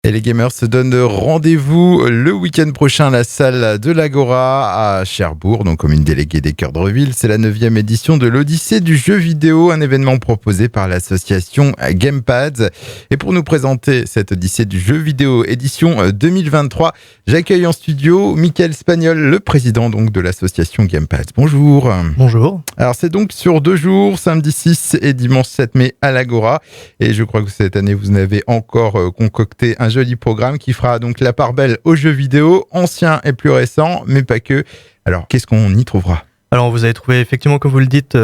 Et les gamers se donnent rendez-vous le week-end prochain à la salle de l'Agora à Cherbourg, donc commune déléguée des Cœurs de Reville. C'est la 9e édition de l'Odyssée du jeu vidéo, un événement proposé par l'association Gamepads. Et pour nous présenter cette Odyssée du jeu vidéo édition 2023, j'accueille en studio Michael Spagnol, le président donc de l'association Gamepads. Bonjour. Bonjour. Alors c'est donc sur 2 jours, samedi 6 et dimanche 7 mai à l'Agora. Et je crois que cette année, vous en avez encore concocté un joli programme qui fera donc la part belle aux jeux vidéo, anciens et plus récents, mais pas que. Alors, qu'est-ce qu'on y trouvera ? Alors vous avez trouvé effectivement, comme vous le dites,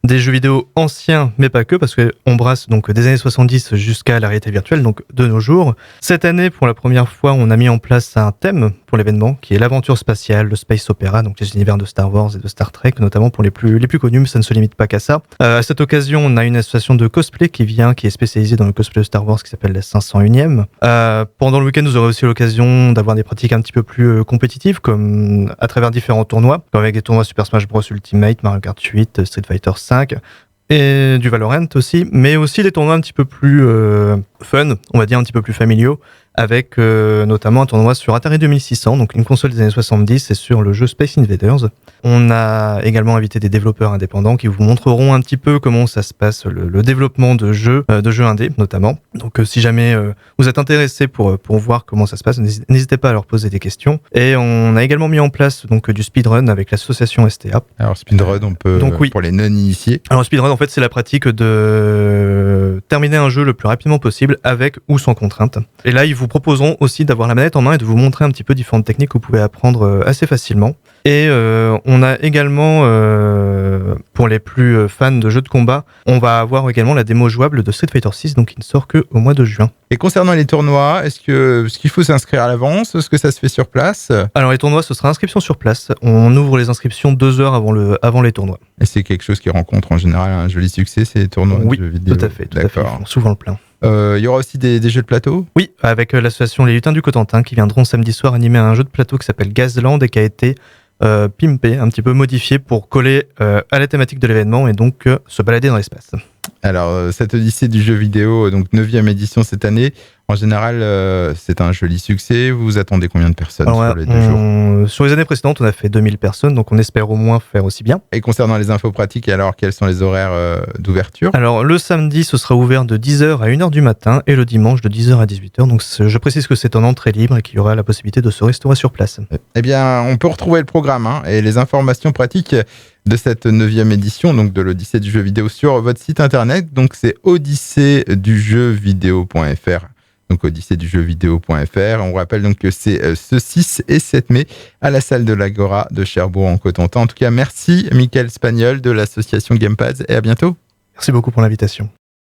des jeux vidéo anciens, mais pas que, parce qu'on brasse donc des années 70 jusqu'à la réalité virtuelle, donc de nos jours. Cette année, pour la première fois, on a mis en place un thème pour l'événement, qui est l'aventure spatiale, le space opéra, donc les univers de Star Wars et de Star Trek, notamment pour les plus connus, mais ça ne se limite pas qu'à ça. À cette occasion, on a une association de cosplay qui est spécialisée dans le cosplay de Star Wars, qui s'appelle la 501e. Pendant le week-end, vous aurez aussi l'occasion d'avoir des pratiques un petit peu plus compétitives, comme à travers différents tournois, comme avec des tournois Super Smash Bros Ultimate, Mario Kart 8, Street Fighter 5, et du Valorant aussi, mais aussi des tournois un petit peu plus fun, on va dire un petit peu plus familiaux, avec notamment un tournoi sur Atari 2600, donc une console des années 70, et sur le jeu Space Invaders. On a également invité des développeurs indépendants qui vous montreront un petit peu comment ça se passe, le développement de jeux indés notamment. Donc si jamais vous êtes intéressé pour voir comment ça se passe, n'hésitez pas à leur poser des questions. Et on a également mis en place donc du speedrun avec l'association STA. Alors speedrun, on peut, donc, oui. Pour les non-initiés. Alors speedrun, en fait, c'est la pratique de terminer un jeu le plus rapidement possible avec ou sans contrainte. Et là, ils vous proposeront aussi d'avoir la manette en main et de vous montrer un petit peu différentes techniques que vous pouvez apprendre assez facilement. Et on a également, pour les plus fans de jeux de combat, on va avoir également la démo jouable de Street Fighter 6, donc qui ne sort que au mois de juin. Et concernant les tournois, est-ce qu'il faut s'inscrire à l'avance ? Est-ce que ça se fait sur place ? Alors les tournois, ce sera inscription sur place. On ouvre les inscriptions 2 heures avant les tournois. Et c'est quelque chose qui rencontre en général un joli succès, ces tournois de jeux vidéo ? Oui, tout à fait. Ils font souvent le plein. Il y aura aussi des jeux de plateau ? Oui, avec l'association Les Lutins du Cotentin qui viendront samedi soir animer un jeu de plateau qui s'appelle Gazland et qui a été pimpé, un petit peu modifié pour coller à la thématique de l'événement et donc se balader dans l'espace. Alors, cette Odyssée du jeu vidéo, donc 9e édition cette année, en général, c'est un joli succès. Vous attendez combien de personnes sur les 2 jours ? Sur les années précédentes, on a fait 2000 personnes, donc on espère au moins faire aussi bien. Et concernant les infos pratiques, alors quels sont les horaires d'ouverture ? Alors, le samedi, ce sera ouvert de 10h à 1h du matin et le dimanche de 10h à 18h. Donc, je précise que c'est en entrée libre et qu'il y aura la possibilité de se restaurer sur place. Eh bien, on peut retrouver le programme et les informations pratiques de cette 9e édition donc de l'Odyssée du jeu vidéo sur votre site internet. Donc, c'est odysseedujeuvideo.fr. Donc odysseedujeuvideo.fr. On rappelle donc que c'est ce 6 et 7 mai à la salle de l'Agora de Cherbourg en Cotentin. En tout cas, merci Michael Spagnol de l'association Gamepads et à bientôt. Merci beaucoup pour l'invitation.